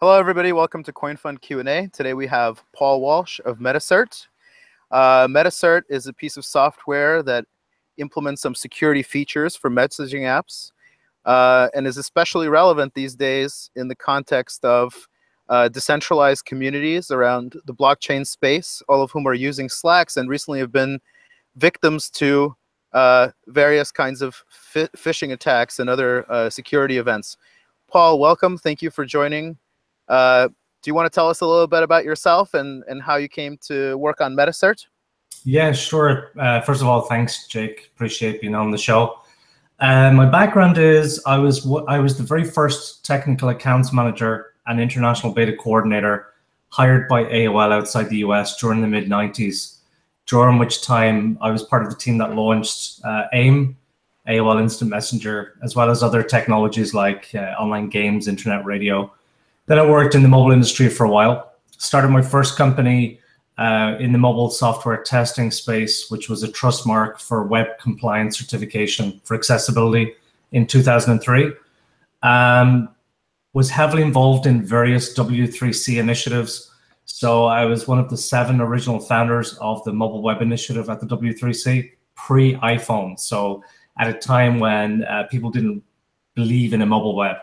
Hello, everybody. Welcome to CoinFund Q&A. Today we have Paul Walsh of Metacert. Metacert is a piece of software that implements some security features for messaging apps and is especially relevant these days in the context of decentralized communities around the blockchain space, all of whom are using Slacks and recently have been victims to various kinds of phishing attacks and other security events. Paul, welcome. Thank you for joining. Do you want to tell us a little bit about yourself and how you came to work on Metacert? Yeah, sure. First of all, thanks, Jake. Appreciate being on the show. My background is I was the very first technical accounts manager and international beta coordinator hired by AOL outside the US during the mid-90s, during which time I was part of the team that launched AIM, AOL Instant Messenger, as well as other technologies like online games, internet radio. Then I worked in the mobile industry for a while. Started my first company in the mobile software testing space, which was a trust mark for web compliance certification for accessibility in 2003. Was heavily involved in various W3C initiatives. So I was one of the 7 original founders of the mobile web initiative at the W3C, pre-iPhone. So at a time when people didn't believe in a mobile web.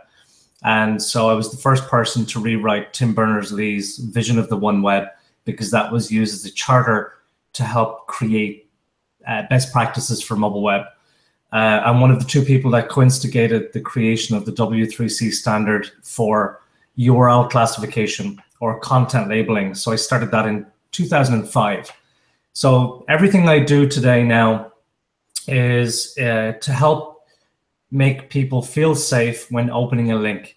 And so I was the first person to rewrite Tim Berners-Lee's vision of the One Web, because that was used as a charter to help create best practices for mobile web. I'm one of the 2 people that co-instigated the creation of the W3C standard for URL classification or content labeling. So I started that in 2005. So everything I do today now is to help make people feel safe when opening a link.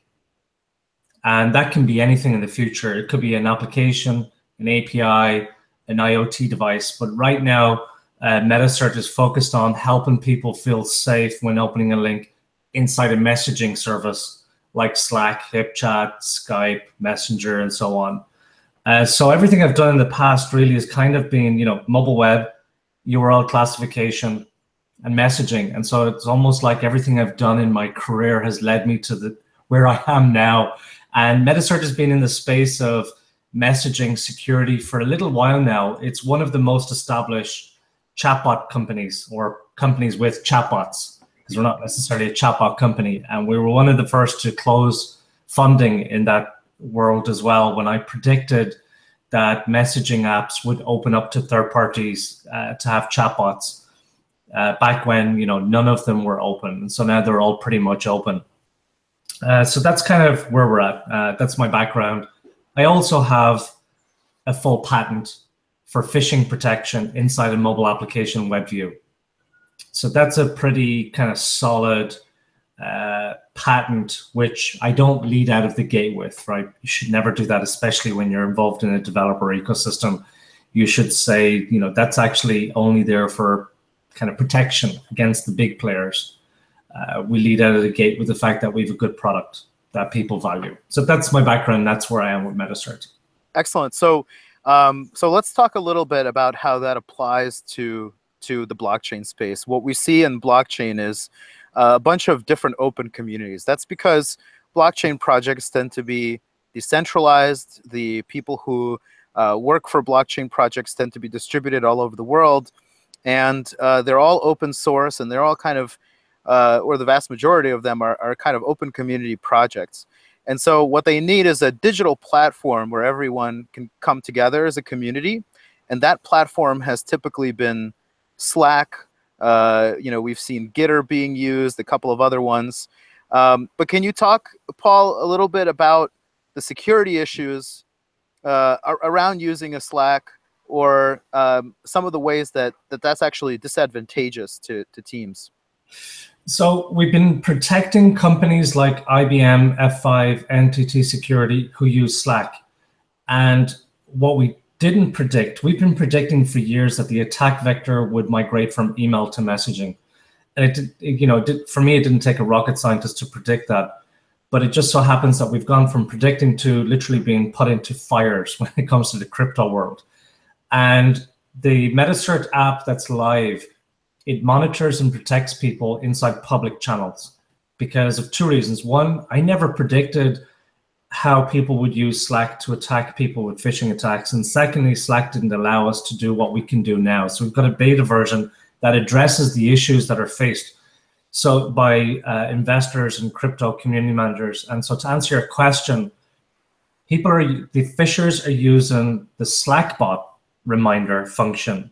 And that can be anything in the future. It could be an application, an API, an IoT device. But right now, Metacert is focused on helping people feel safe when opening a link inside a messaging service like Slack, HipChat, Skype, Messenger, and so on. So everything I've done in the past really has kind of been, mobile web, URL classification, and messaging. And so it's almost like everything I've done in my career has led me to where I am now. And Metacert has been in the space of messaging security for a little while now. It's one of the most established chatbot companies, or companies with chatbots, because we're not necessarily a chatbot company. And we were one of the first to close funding in that world as well, when I predicted that messaging apps would open up to third parties to have chatbots. Back when none of them were open, and so now they're all pretty much open. So that's kind of where we're at. That's my background. I also have a full patent for phishing protection inside a mobile application web view. So that's a pretty kind of solid patent, which I don't lead out of the gate with. Right? You should never do that, especially when you're involved in a developer ecosystem. You should say, that's actually only there for kind of protection against the big players. We lead out of the gate with the fact that we have a good product that people value. So that's my background. That's where I am with Metacert. Excellent. So let's talk a little bit about how that applies to the blockchain space. What we see in blockchain is a bunch of different open communities. That's because blockchain projects tend to be decentralized. The people who work for blockchain projects tend to be distributed all over the world. And they're all open source, and they're all kind of, or the vast majority of them are kind of open community projects. And so what they need is a digital platform where everyone can come together as a community. And that platform has typically been Slack. We've seen Gitter being used, a couple of other ones. But can you talk, Paul, a little bit about the security issues around using a Slack, or some of the ways that's actually disadvantageous to teams? So we've been protecting companies like IBM, F5, NTT Security who use Slack. And what we didn't predict, we've been predicting for years that the attack vector would migrate from email to messaging. And for me, it didn't take a rocket scientist to predict that. But it just so happens that we've gone from predicting to literally being put into fires when it comes to the crypto world. And the Metacert app that's live, it monitors and protects people inside public channels because of 2 reasons. One, I never predicted how people would use Slack to attack people with phishing attacks. And secondly, Slack didn't allow us to do what we can do now. So we've got a beta version that addresses the issues that are faced by investors and crypto community managers. And so to answer your question, the phishers are using the Slack bot reminder function,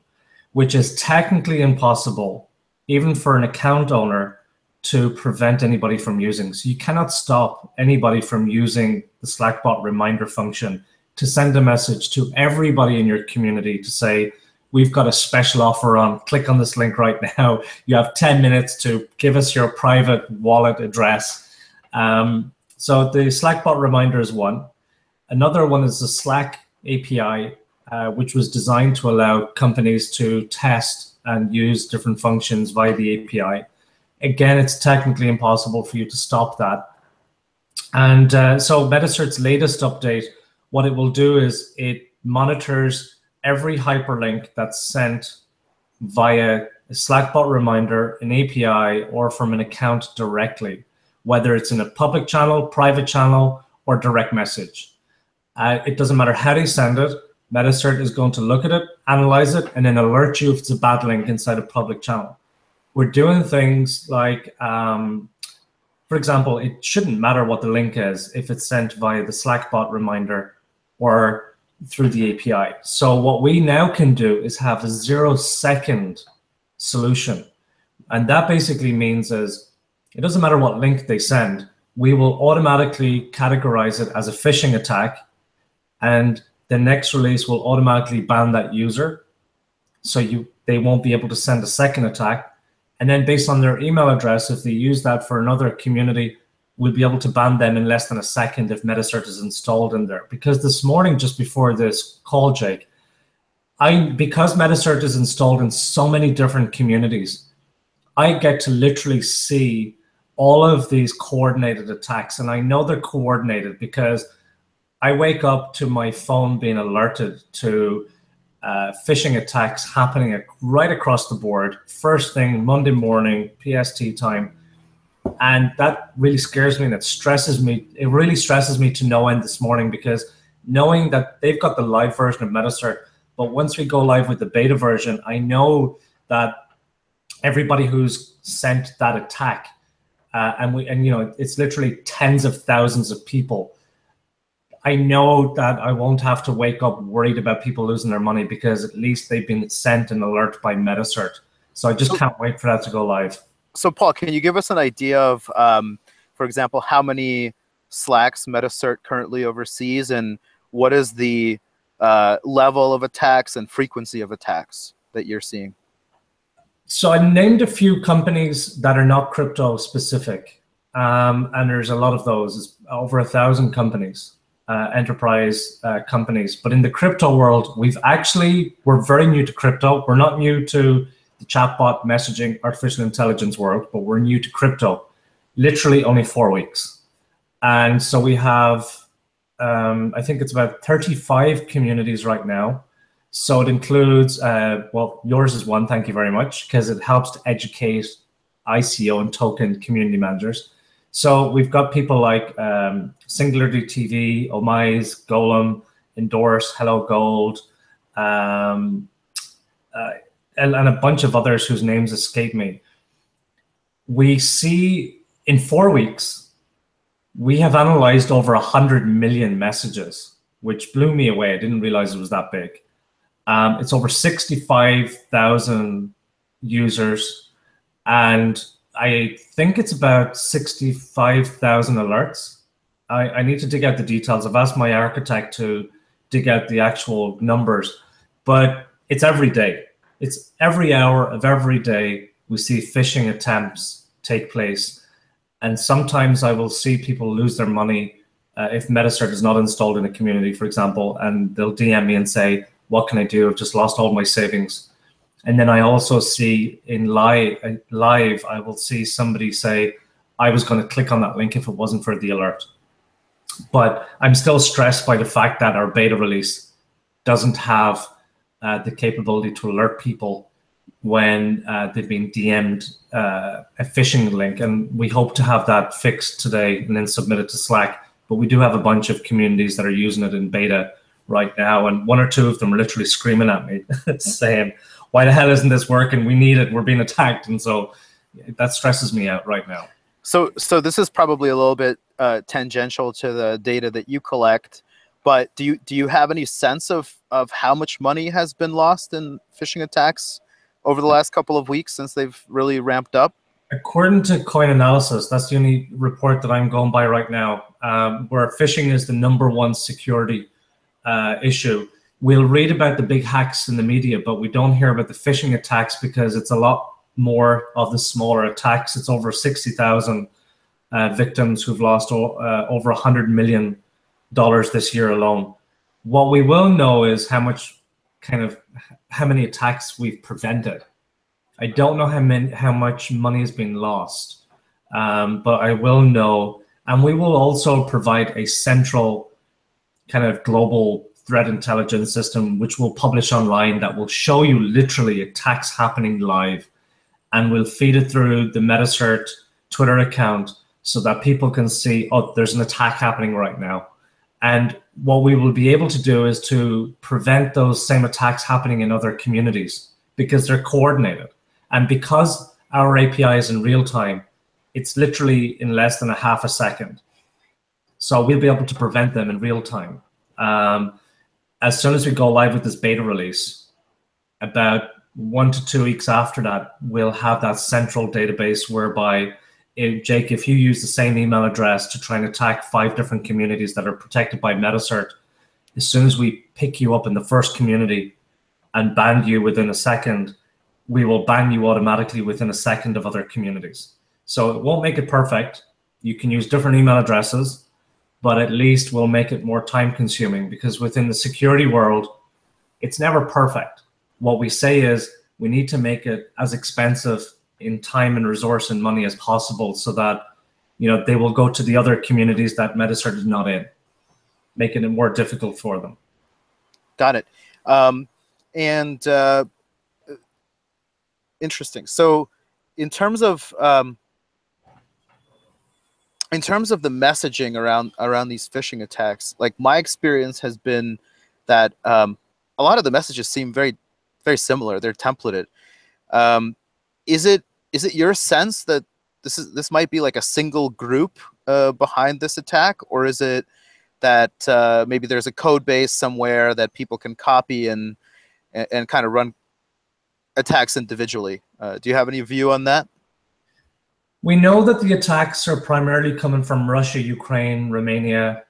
which is technically impossible, even for an account owner, to prevent anybody from using. So you cannot stop anybody from using the Slack bot reminder function to send a message to everybody in your community to say, we've got a special offer on, click on this link right now. You have 10 minutes to give us your private wallet address. So the Slack bot reminder is one. Another one is the Slack API, which was designed to allow companies to test and use different functions via the API. Again, it's technically impossible for you to stop that. And so Metacert's latest update, what it will do is it monitors every hyperlink that's sent via a Slackbot reminder, an API, or from an account directly, whether it's in a public channel, private channel, or direct message. It doesn't matter how they send it. Metacert is going to look at it, analyze it, and then alert you if it's a bad link inside a public channel. We're doing things like, for example, it shouldn't matter what the link is if it's sent via the Slackbot reminder or through the API. So what we now can do is have a 0-second solution. And that basically means is it doesn't matter what link they send, we will automatically categorize it as a phishing attack, and the next release will automatically ban that user. So they won't be able to send a second attack. And then based on their email address, if they use that for another community, we'll be able to ban them in less than a second if Metacert is installed in there. Because this morning, just before this call, Jake, because Metacert is installed in so many different communities, I get to literally see all of these coordinated attacks. And I know they're coordinated because I wake up to my phone being alerted to phishing attacks happening right across the board, first thing Monday morning, PST time. And that really scares me and it stresses me. It really stresses me to no end this morning, because knowing that they've got the live version of Metacert, but once we go live with the beta version, I know that everybody who's sent that attack, and you know, it's literally tens of thousands of people, I know that I won't have to wake up worried about people losing their money, because at least they've been sent an alert by Metacert. So I just can't wait for that to go live. So Paul, can you give us an idea of, for example, how many Slacks Metacert currently oversees, and what is the level of attacks and frequency of attacks that you're seeing? So I named a few companies that are not crypto specific, and there's a lot of those. It's over 1,000 companies. Enterprise companies. But in the crypto world, we're very new to crypto. We're not new to the chatbot messaging, artificial intelligence world, but we're new to crypto, literally only 4 weeks. And so we have, I think it's about 35 communities right now. So it includes, well, yours is one, thank you very much, because it helps to educate ICO and token community managers. So we've got people like Singularity TV, Omise, Golem, Endorse, Hello Gold, and a bunch of others whose names escape me. We see in 4 weeks, we have analyzed over 100 million messages, which blew me away. I didn't realize it was that big. It's over 65,000 users, and I think it's about 65,000 alerts. I need to dig out the details. I've asked my architect to dig out the actual numbers, but it's every day. It's every hour of every day we see phishing attempts take place. And sometimes I will see people lose their money if Metacert is not installed in a community, for example, and they'll DM me and say, what can I do? I've just lost all my savings. And then I also see in live, I will see somebody say, I was going to click on that link if it wasn't for the alert. But I'm still stressed by the fact that our beta release doesn't have the capability to alert people when they've been DM'd a phishing link. And we hope to have that fixed today and then submitted to Slack but we do have a bunch of communities that are using it in beta right now, and one or two of them are literally screaming at me saying, why the hell isn't this working? We need it. We're being attacked. And so that stresses me out right now. So this is probably a little bit tangential to the data that you collect, but do you have any sense of how much money has been lost in phishing attacks over the last couple of weeks since they've really ramped up? According to Coin Analysis, that's the only report that I'm going by right now, where phishing is the #1 security issue. We'll read about the big hacks in the media, but we don't hear about the phishing attacks because it's a lot more of the smaller attacks. It's over 60,000 victims who've lost over $100 million this year alone. What we will know is how many attacks we've prevented. I don't know how much money has been lost, but I will know, and we will also provide a central kind of global threat intelligence system, which we'll publish online, that will show you literally attacks happening live, and we'll feed it through the Metacert Twitter account so that people can see, oh, there's an attack happening right now. And what we will be able to do is to prevent those same attacks happening in other communities because they're coordinated. And because our API is in real time, it's literally in less than a half a second. So we'll be able to prevent them in real time. As soon as we go live with this beta release, about 1 to 2 weeks after that, we'll have that central database whereby, Jake, if you use the same email address to try and attack 5 different communities that are protected by Metacert, as soon as we pick you up in the first community and ban you within a second, we will ban you automatically within a second of other communities. So it won't make it perfect. You can use different email addresses, but at least we'll make it more time consuming, because within the security world, it's never perfect. What we say is we need to make it as expensive in time and resource and money as possible so that, you know, they will go to the other communities that Metacert is not in, making it more difficult for them. Got it. Interesting. So in terms of the messaging around these phishing attacks, like my experience has been that a lot of the messages seem very, very similar. They're templated. Is it your sense that this might be like a single group behind this attack, or is it that maybe there's a code base somewhere that people can copy and kind of run attacks individually? Do you have any view on that? We know that the attacks are primarily coming from Russia, Ukraine, Romania,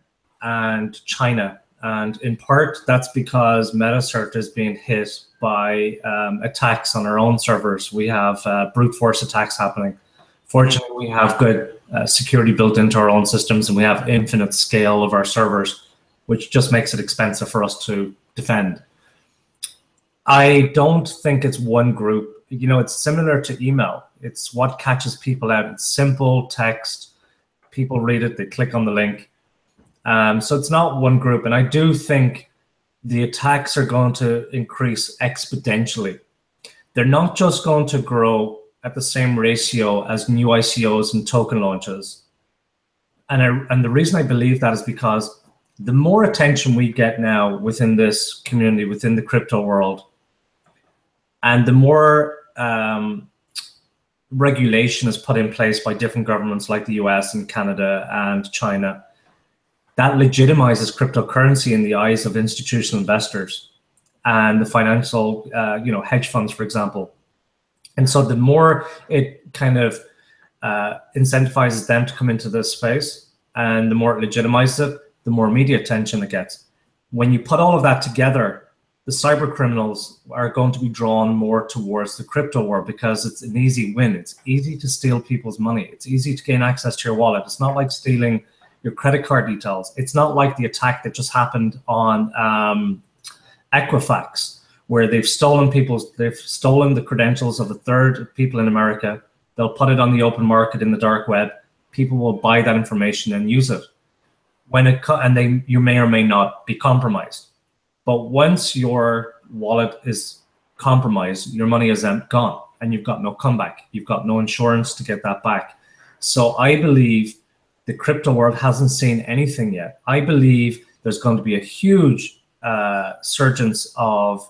and China. And in part, that's because Metacert is being hit by attacks on our own servers. We have brute force attacks happening. Fortunately, we have good security built into our own systems, and we have infinite scale of our servers, which just makes it expensive for us to defend. I don't think it's one group. You know, it's similar to email. It's what catches people out. It's simple text. People read it, they click on the link. So it's not one group. And I do think the attacks are going to increase exponentially. They're not just going to grow at the same ratio as new ICOs and token launches. And the reason I believe that is because the more attention we get now within this community, within the crypto world, and the more regulation is put in place by different governments like the US and Canada and China, that legitimizes cryptocurrency in the eyes of institutional investors and the financial, hedge funds, for example. And so the more it kind of incentivizes them to come into this space, and the more it legitimizes it, the more media attention it gets. When you put all of that together, the cyber criminals are going to be drawn more towards the crypto world because it's an easy win. It's easy to steal people's money. It's easy to gain access to your wallet. It's not like stealing your credit card details. It's not like the attack that just happened on Equifax, where they've stolen the credentials of a third of people in America. They'll put it on the open market in the dark web. People will buy that information and use it. You may or may not be compromised. But once your wallet is compromised, your money is gone, and you've got no comeback. You've got no insurance to get that back. So I believe the crypto world hasn't seen anything yet. I believe there's going to be a huge surgence of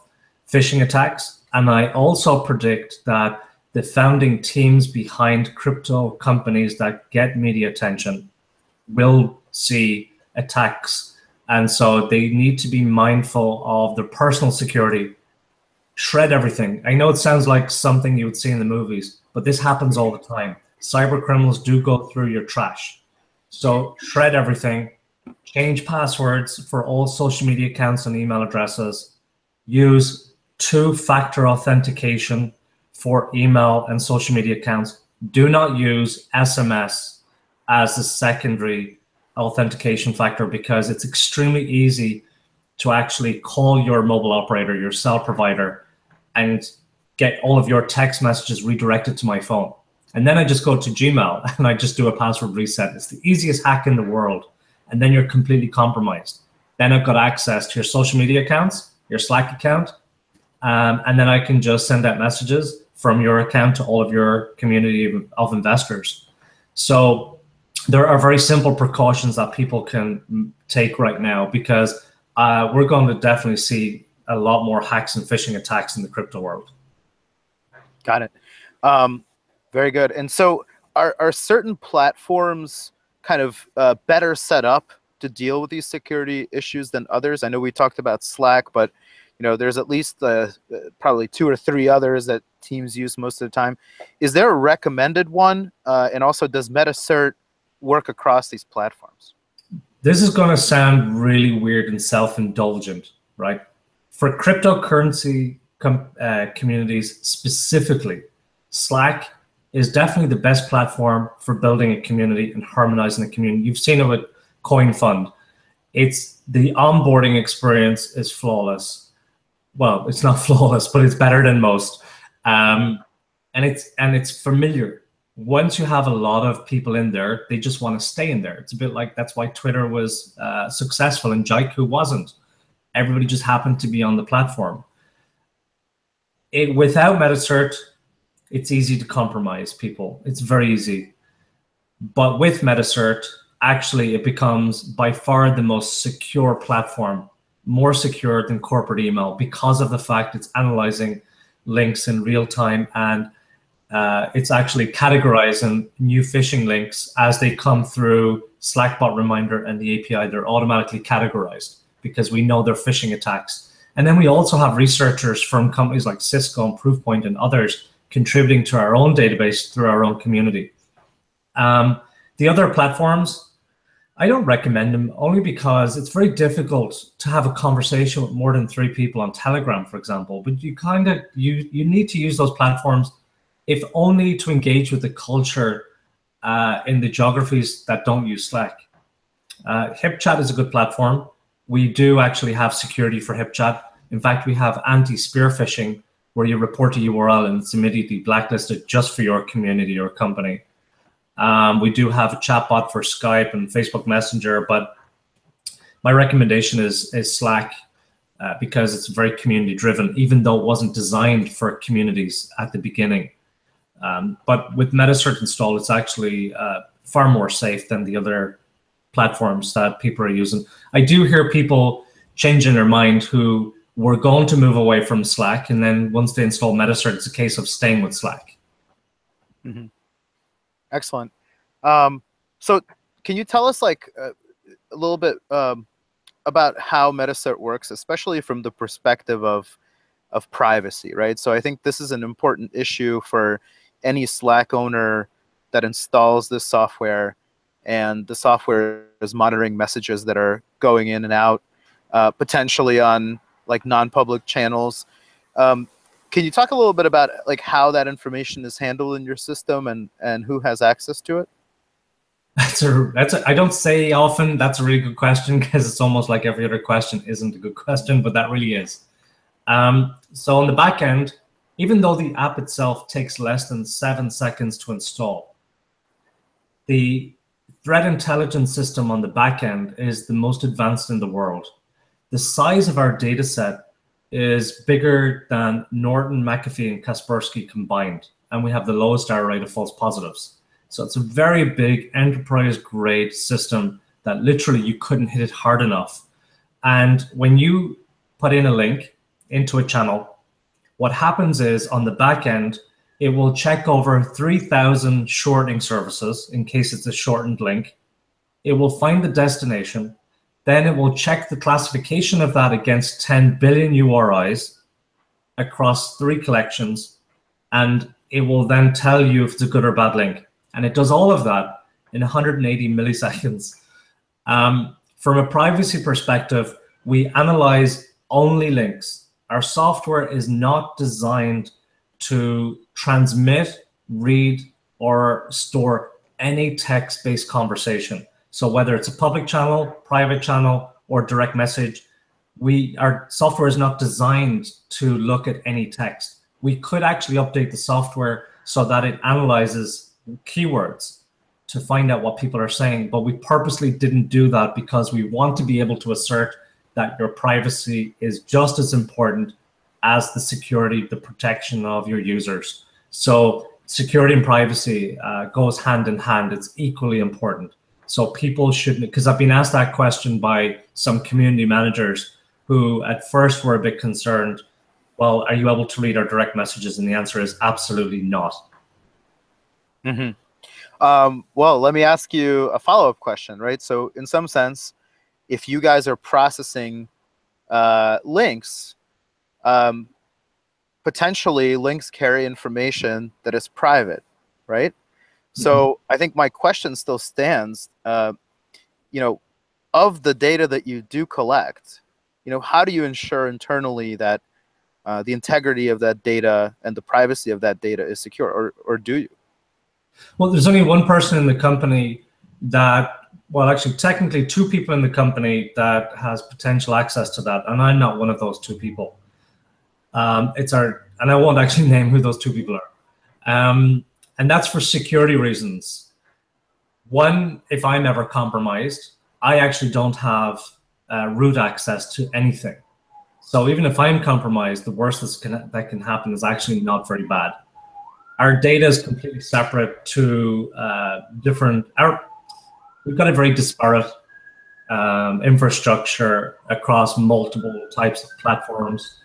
phishing attacks. And I also predict that the founding teams behind crypto companies that get media attention will see attacks. And so they need to be mindful of their personal security. Shred everything. I know it sounds like something you would see in the movies, but this happens all the time. Cyber criminals do go through your trash. So shred everything, change passwords for all social media accounts and email addresses, use two-factor authentication for email and social media accounts. Do not use SMS as a secondary authentication factor because it's extremely easy to actually call your mobile operator, your cell provider, and get all of your text messages redirected to my phone. And then I just go to Gmail and I just do a password reset. It's the easiest hack in the world. And then you're completely compromised. Then I've got access to your social media accounts, your Slack account, and then I can just send out messages from your account to all of your community of investors. So there are very simple precautions that people can take right now because we're going to definitely see a lot more hacks and phishing attacks in the crypto world. Got it. Very good. And so are certain platforms kind of better set up to deal with these security issues than others? I know we talked about Slack, but there's at least probably 2 or 3 others that teams use most of the time. Is there a recommended one? And also, does Metacert work across these platforms? This is going to sound really weird and self-indulgent, right? For cryptocurrency communities specifically, Slack is definitely the best platform for building a community and harmonizing the community. You've seen it with CoinFund. The onboarding experience is flawless. Well, it's not flawless, but it's better than most. And it's familiar. Once you have a lot of people in there, they just want to stay in there. It's a bit like that's why Twitter was successful and Jaiku wasn't. Everybody just happened to be on the platform. Without Metacert, it's easy to compromise people. It's very easy. But with Metacert, actually, it becomes by far the most secure platform, more secure than corporate email because of the fact it's analyzing links in real time and it's actually categorizing new phishing links as they come through Slack bot reminder and the API. They're automatically categorized because we know they're phishing attacks. And then we also have researchers from companies like Cisco and Proofpoint and others contributing to our own database through our own community. The other platforms, I don't recommend them only because it's very difficult to have a conversation with more than 3 people on Telegram, for example. But you need to use those platforms if only to engage with the culture in the geographies that don't use Slack. HipChat is a good platform. We do actually have security for HipChat. In fact, we have anti-spear phishing where you report a URL and it's immediately blacklisted just for your community or company. We do have a chatbot for Skype and Facebook Messenger, but my recommendation is Slack because it's very community driven, even though it wasn't designed for communities at the beginning. But with Metacert installed, it's actually far more safe than the other platforms that people are using. I do hear people changing their mind who were going to move away from Slack, and then once they install Metacert, it's a case of staying with Slack. Mm-hmm. Excellent. So can you tell us a little bit about how Metacert works, especially from the perspective of privacy, right? So I think this is an important issue for any Slack owner that installs this software, and the software is monitoring messages that are going in and out, potentially on non-public channels. Can you talk a little bit about how that information is handled in your system and who has access to it? I don't say often that's a really good question because it's almost like every other question isn't a good question, but that really is. So on the back end, even though the app itself takes less than 7 seconds to install, the threat intelligence system on the back end is the most advanced in the world. The size of our data set is bigger than Norton, McAfee, and Kaspersky combined, and we have the lowest error rate of false positives. So it's a very big enterprise-grade system that literally you couldn't hit it hard enough. And when you put in a link into a channel, what happens is on the back end, it will check over 3,000 shortening services in case it's a shortened link. It will find the destination. Then it will check the classification of that against 10 billion URIs across 3 collections. And it will then tell you if it's a good or bad link. And it does all of that in 180 milliseconds. From a privacy perspective, we analyze only links. Our software is not designed to transmit, read, or store any text-based conversation. So whether it's a public channel, private channel, or direct message, our software is not designed to look at any text. We could actually update the software so that it analyzes keywords to find out what people are saying, but we purposely didn't do that because we want to be able to assert that your privacy is just as important as the security, the protection of your users. So security and privacy goes hand in hand. It's equally important. So people shouldn't, because I've been asked that question by some community managers who at first were a bit concerned, well, are you able to read our direct messages? And the answer is absolutely not. Mm-hmm. Well, let me ask you a follow-up question, right? So in some sense, if you guys are processing links, potentially links carry information that is private, right? So I think my question still stands, of the data that you do collect, how do you ensure internally that the integrity of that data and the privacy of that data is secure, or do you? Well, there's only one person in the company that, well, actually, technically 2 people in the company that has potential access to that, and I'm not one of those 2 people. And I won't actually name who those 2 people are. And that's for security reasons. One, if I'm ever compromised, I actually don't have root access to anything. So even if I'm compromised, the worst that can happen is actually not very bad. Our data is completely separate to we've got a very disparate infrastructure across multiple types of platforms.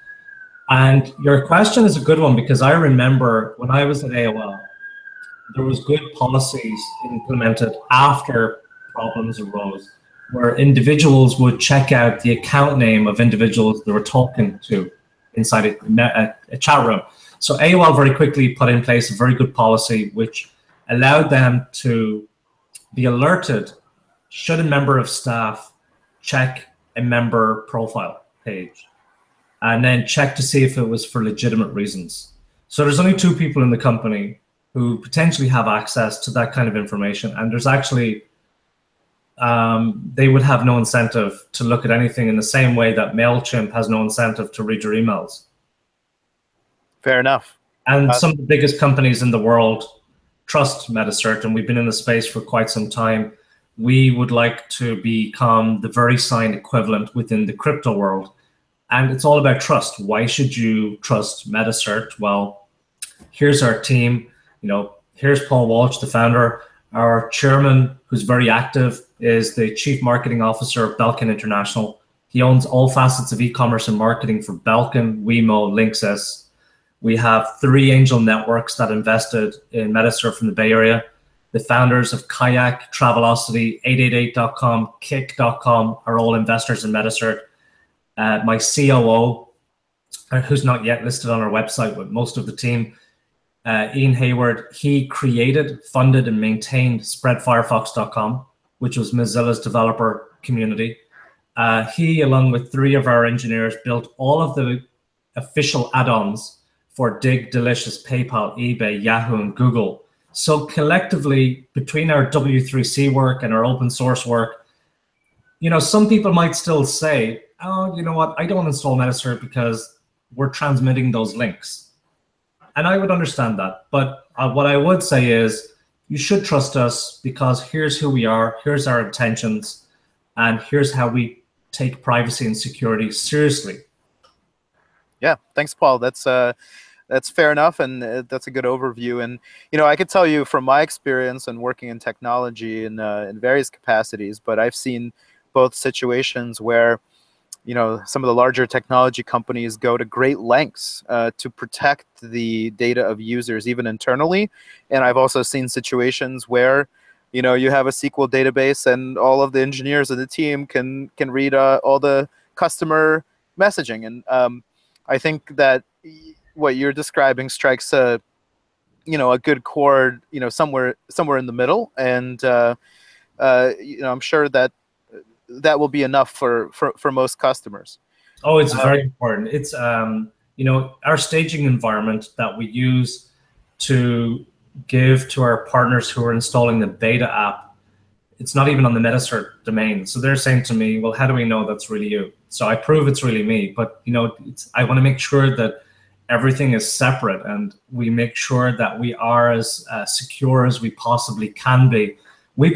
And your question is a good one, because I remember when I was at AOL, there was good policies implemented after problems arose, where individuals would check out the account name of individuals they were talking to inside a chat room. So AOL very quickly put in place a very good policy which allowed them to be alerted should a member of staff check a member profile page, and then check to see if it was for legitimate reasons. So there's only 2 people in the company who potentially have access to that kind of information, and there's actually they would have no incentive to look at anything in the same way that MailChimp has no incentive to read your emails. Fair enough. And some of the biggest companies in the world trust Metacert, and we've been in the space for quite some time. We would like to become the very signed equivalent within the crypto world. And it's all about trust. Why should you trust Metacert? Well, here's our team. Here's Paul Walsh, the founder. Our chairman, who's very active, is the chief marketing officer of Belkin International. He owns all facets of e-commerce and marketing for Belkin, Wemo, Linksys. We have 3 angel networks that invested in Metacert from the Bay Area. The founders of Kayak, Travelocity, 888.com, Kick.com are all investors in Metacert. My COO, who's not yet listed on our website with most of the team, Ian Hayward, he created, funded, and maintained SpreadFirefox.com, which was Mozilla's developer community. He, along with 3 of our engineers, built all of the official add-ons for Dig, Delicious, PayPal, eBay, Yahoo, and Google. So collectively, between our W3C work and our open source work, some people might still say, oh, you know what, I don't install Metacert because we're transmitting those links. And I would understand that. But what I would say is you should trust us, because here's who we are, here's our intentions, and here's how we take privacy and security seriously. Yeah, thanks, Paul. That's That's fair enough, and that's a good overview. And I could tell you from my experience and working in technology in various capacities, but I've seen both situations where some of the larger technology companies go to great lengths to protect the data of users, even internally. And I've also seen situations where you have a SQL database and all of the engineers of the team can read all the customer messaging. And I think that what you're describing strikes a good chord somewhere in the middle. And I'm sure that will be enough for most customers. Oh, it's very important. It's our staging environment that we use to give to our partners who are installing the beta app. It's not even on the Metacert domain. So they're saying to me, well, how do we know that's really you? So I prove it's really me. But I want to make sure that everything is separate, and we make sure that we are as secure as we possibly can be. We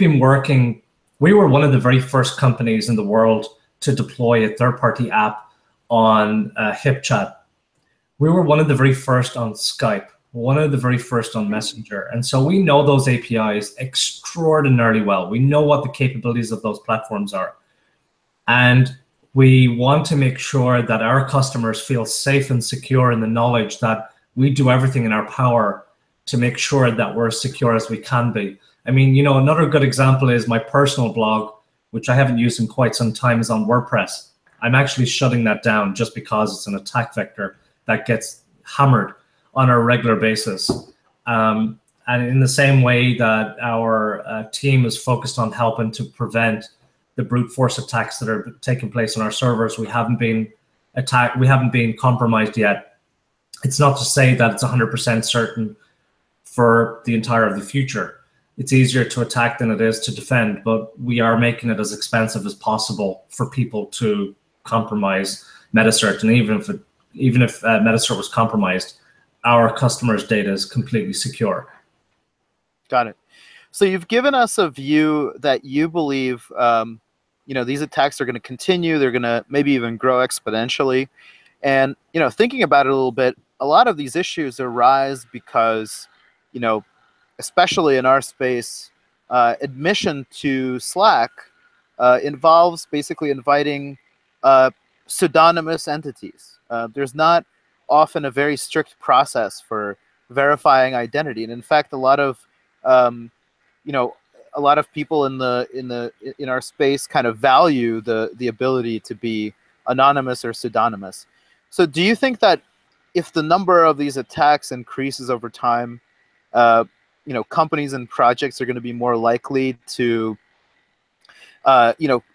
were one of the very first companies in the world to deploy a third-party app on HipChat. We were one of the very first on Skype, one of the very first on Messenger. And so we know those APIs extraordinarily well. We know what the capabilities of those platforms are. And we want to make sure that our customers feel safe and secure in the knowledge that we do everything in our power to make sure that we're as secure as we can be. I mean, another good example is my personal blog, which I haven't used in quite some time, is on WordPress. I'm actually shutting that down just because it's an attack vector that gets hammered on a regular basis. And in the same way that our team is focused on helping to prevent the brute force attacks that are taking place on our servers, we haven't been compromised yet. It's not to say that it's 100% certain for the entire of the future. It's easier to attack than it is to defend, but we are making it as expensive as possible for people to compromise Metacert. And even if Metacert was compromised, our customers' data is completely secure. Got it. So you've given us a view that you believe these attacks are going to continue. They're going to maybe even grow exponentially. And thinking about it a little bit, a lot of these issues arise because especially in our space, admission to Slack involves basically inviting pseudonymous entities. There's not often a very strict process for verifying identity, and in fact, a lot of people in our space kind of value the ability to be anonymous or pseudonymous. So, do you think that if the number of these attacks increases over time, companies and projects are going to be more likely to,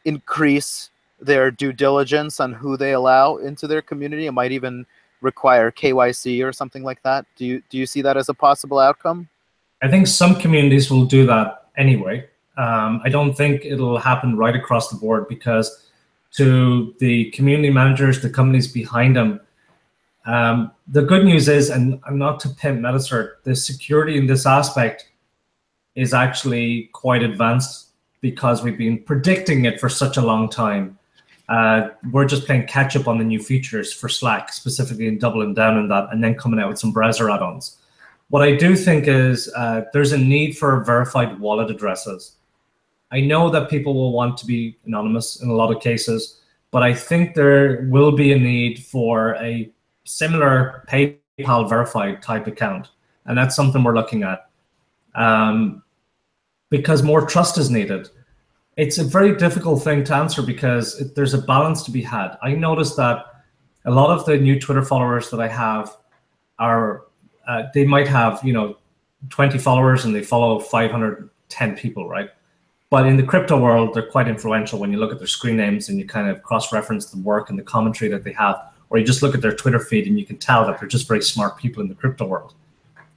increase their due diligence on who they allow into their community? It might even require KYC or something like that. Do you see that as a possible outcome? I think some communities will do that anyway. I don't think it'll happen right across the board, because to the community managers, the companies behind them, the good news is, and I'm not to pimp Metacert, the security in this aspect is actually quite advanced because we've been predicting it for such a long time. We're just playing catch up on the new features for Slack, specifically, and doubling down on that, and then coming out with some browser add-ons. What I do think is there's a need for verified wallet addresses. I know that people will want to be anonymous in a lot of cases, but I think there will be a need for a similar PayPal verified type account. And that's something we're looking at because more trust is needed. It's a very difficult thing to answer because there's a balance to be had. I noticed that a lot of the new Twitter followers that I have are, they might have 20 followers and they follow 510 people, right? But in the crypto world, they're quite influential when you look at their screen names and you kind of cross-reference the work and the commentary that they have, or you just look at their Twitter feed and you can tell that they're just very smart people in the crypto world.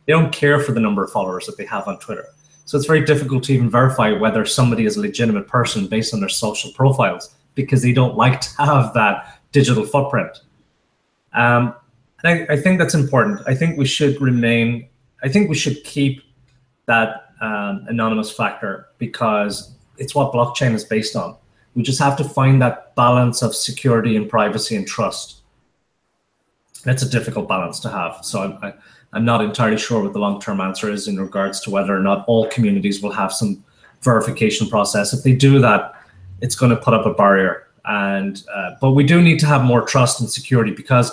They don't care for the number of followers that they have on Twitter. So it's very difficult to even verify whether somebody is a legitimate person based on their social profiles, because they don't like to have that digital footprint. And I think that's important. I think we should keep that anonymous factor, because it's what blockchain is based on. We just have to find that balance of security and privacy and trust. It's a difficult balance to have. So I'm not entirely sure what the long-term answer is in regards to whether or not all communities will have some verification process. If they do that, it's going to put up a barrier. And but we do need to have more trust and security, because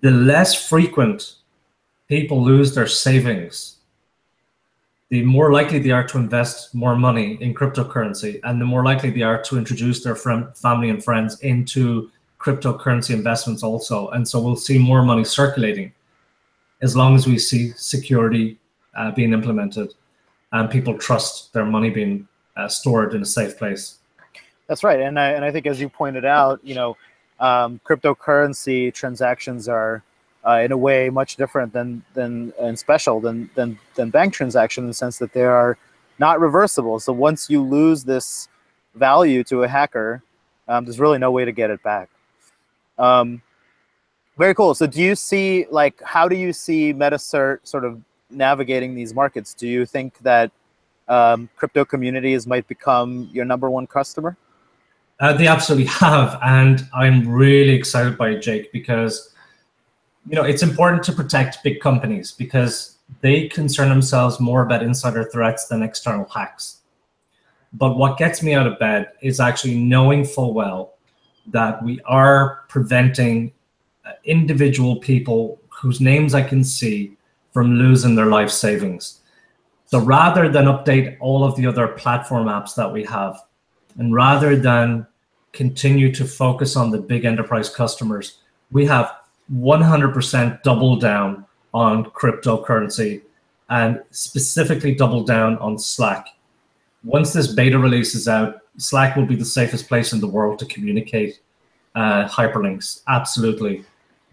the less frequent people lose their savings, the more likely they are to invest more money in cryptocurrency, and the more likely they are to introduce their family and friends into cryptocurrency investments also. And so we'll see more money circulating as long as we see security being implemented and people trust their money being stored in a safe place. That's right, and I think, as you pointed out, cryptocurrency transactions are in a way much different and special than bank transactions, in the sense that they are not reversible. So once you lose this value to a hacker, there's really no way to get it back. Very cool. So do you see, how do you see Metacert sort of navigating these markets? Do you think that crypto communities might become your #1 customer? They absolutely have, and I'm really excited by it, Jake, because it's important to protect big companies because they concern themselves more about insider threats than external hacks. But what gets me out of bed is actually knowing full well that we are preventing individual people whose names I can see from losing their life savings. So rather than update all of the other platform apps that we have, and rather than continue to focus on the big enterprise customers, we have 100% double down on cryptocurrency, and specifically double down on Slack. Once this beta release is out, Slack will be the safest place in the world to communicate hyperlinks, absolutely.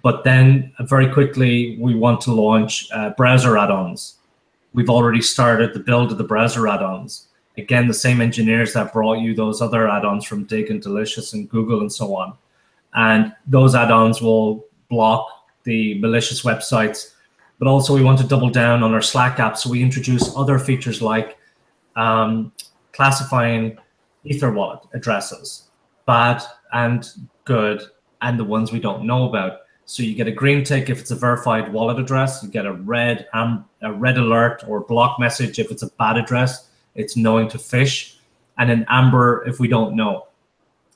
But then very quickly, we want to launch browser add-ons. We've already started the build of the browser add-ons. Again, the same engineers that brought you those other add-ons from Dig and Delicious and Google and so on. And those add-ons will block the malicious websites. But also we want to double down on our Slack app. So we introduce other features like classifying Ether wallet addresses, bad and good, and the ones we don't know about. So you get a green tick if it's a verified wallet address. You get a red alert or block message if it's a bad address. It's knowing to phish, and an amber if we don't know.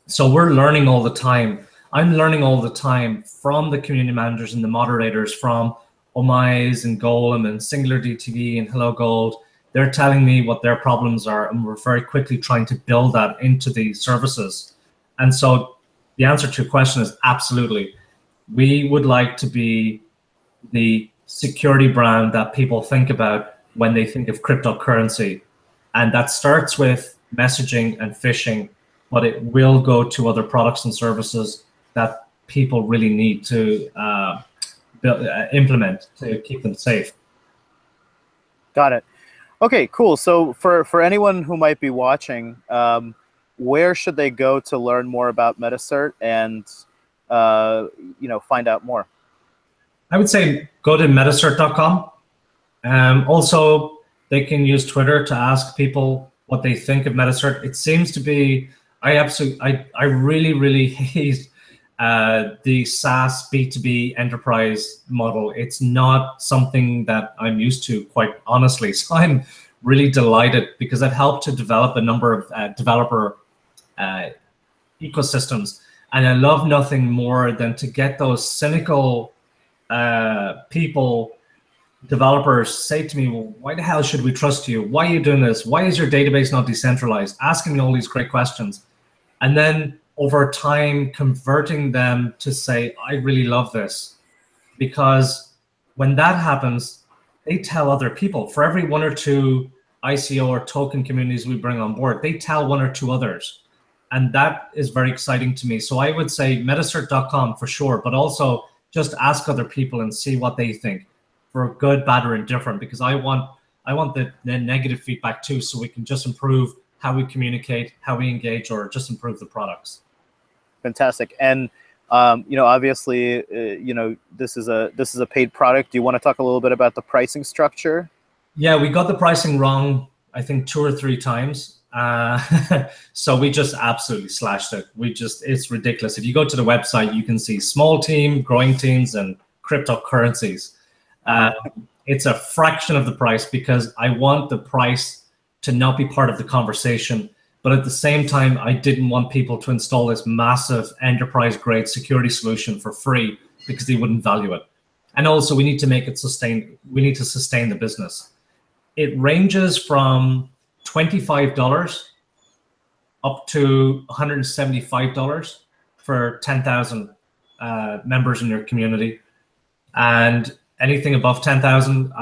So we're learning all the time. I'm learning all the time from the community managers and the moderators from Omise and Golem and Singular DTV and Hello Gold. They're telling me what their problems are, and we're very quickly trying to build that into the services. And so the answer to your question is absolutely. We would like to be the security brand that people think about when they think of cryptocurrency. And that starts with messaging and phishing, but it will go to other products and services that people really need to implement to keep them safe. Got it. Okay, cool. So for anyone who might be watching, where should they go to learn more about Metacert and find out more? I would say go to metacert.com. Also, they can use Twitter to ask people what they think of Metacert. It seems to be, I really hate the SaaS B2B enterprise model. It's not something that I'm used to, quite honestly. So I'm really delighted because I've helped to develop a number of developer ecosystems. And I love nothing more than to get those cynical people, developers, say to me, well, why the hell should we trust you? Why are you doing this? Why is your database not decentralized? Asking me all these great questions. And then over time, converting them to say, I really love this. Because when that happens, they tell other people. For every 1 or 2 ICO or token communities we bring on board, they tell 1 or 2 others. And that is very exciting to me. So I would say metacert.com for sure, but also just ask other people and see what they think, for good, bad, or indifferent, because I want the negative feedback too, so we can just improve how we communicate, how we engage, or just improve the products. Fantastic. And obviously, this is a paid product. Do you want to talk a little bit about the pricing structure? Yeah, we got the pricing wrong, I think 2 or 3 times. So we just absolutely slashed it. It's ridiculous. If you go to the website, you can see small team, growing teams, and cryptocurrencies. It's a fraction of the price because I want the price to not be part of the conversation. But at the same time, I didn't want people to install this massive enterprise-grade security solution for free because they wouldn't value it. And also, we need to make it sustain. We need to sustain the business. It ranges from $25 up to $175 for 10,000 members in your community, and anything above 10,000,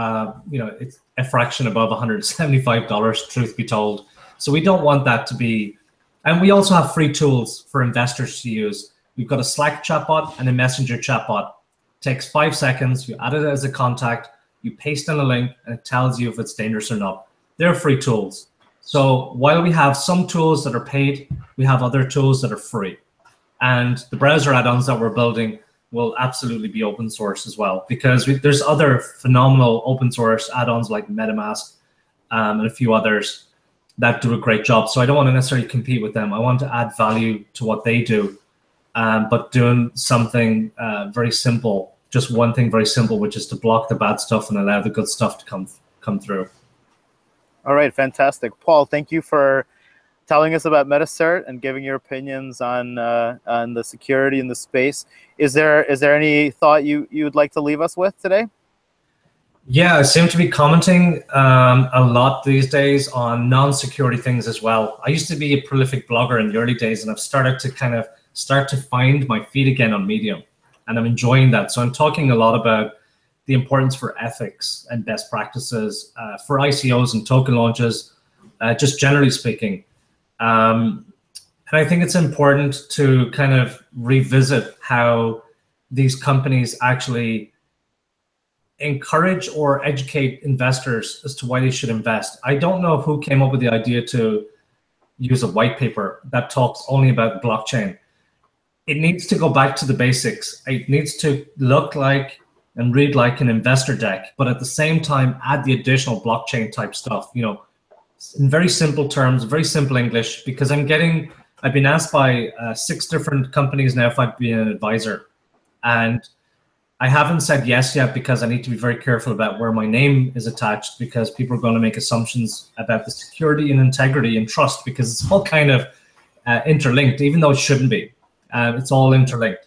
it's a fraction above $175. Truth be told, so we don't want that to be. And we also have free tools for investors to use. We've got a Slack chatbot and a Messenger chatbot. It takes 5 seconds. You add it as a contact. You paste in a link, and it tells you if it's dangerous or not. They're free tools. So while we have some tools that are paid, we have other tools that are free. And the browser add-ons that we're building will absolutely be open source as well, because there's other phenomenal open source add-ons like MetaMask and a few others that do a great job. So I don't want to necessarily compete with them. I want to add value to what they do, but doing something very simple, just one thing very simple, which is to block the bad stuff and allow the good stuff to come through. All right, fantastic. Paul, thank you for telling us about Metacert and giving your opinions on the security in the space. Is there any thought you'd like to leave us with today? Yeah, I seem to be commenting a lot these days on non-security things as well. I used to be a prolific blogger in the early days, and I've started to find my feet again on Medium, and I'm enjoying that. So I'm talking a lot about the importance for ethics and best practices for ICOs and token launches, just generally speaking. And I think it's important to kind of revisit how these companies actually encourage or educate investors as to why they should invest. I don't know who came up with the idea to use a white paper that talks only about blockchain. It needs to go back to the basics. It needs to look like and read like an investor deck, but at the same time, add the additional blockchain type stuff, in very simple terms, very simple English, because I've been asked by 6 different companies now if I'd be an advisor. And I haven't said yes yet because I need to be very careful about where my name is attached, because people are going to make assumptions about the security and integrity and trust, because it's all kind of interlinked, even though it shouldn't be. It's all interlinked.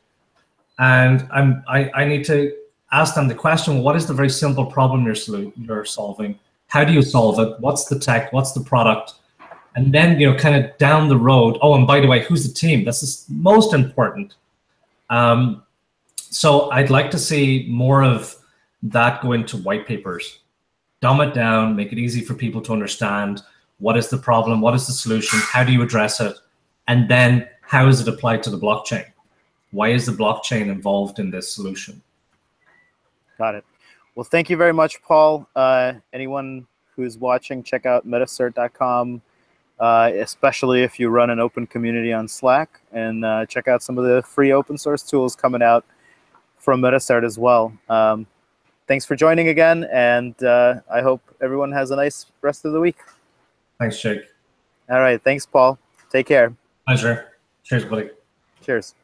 And I need to ask them the question, well, what is the very simple problem you're solving? How do you solve it? What's the tech? What's the product? And then, kind of down the road, oh, and by the way, who's the team? That's the most important. So I'd like to see more of that go into white papers. Dumb it down, make it easy for people to understand. What is the problem? What is the solution? How do you address it? And then how is it applied to the blockchain? Why is the blockchain involved in this solution? Got it. Well, thank you very much, Paul. Anyone who's watching, check out metacert.com, especially if you run an open community on Slack, and check out some of the free open source tools coming out from Metacert as well. Thanks for joining again, and I hope everyone has a nice rest of the week. Thanks, Jake. All right. Thanks, Paul. Take care. Pleasure. Cheers, buddy. Cheers.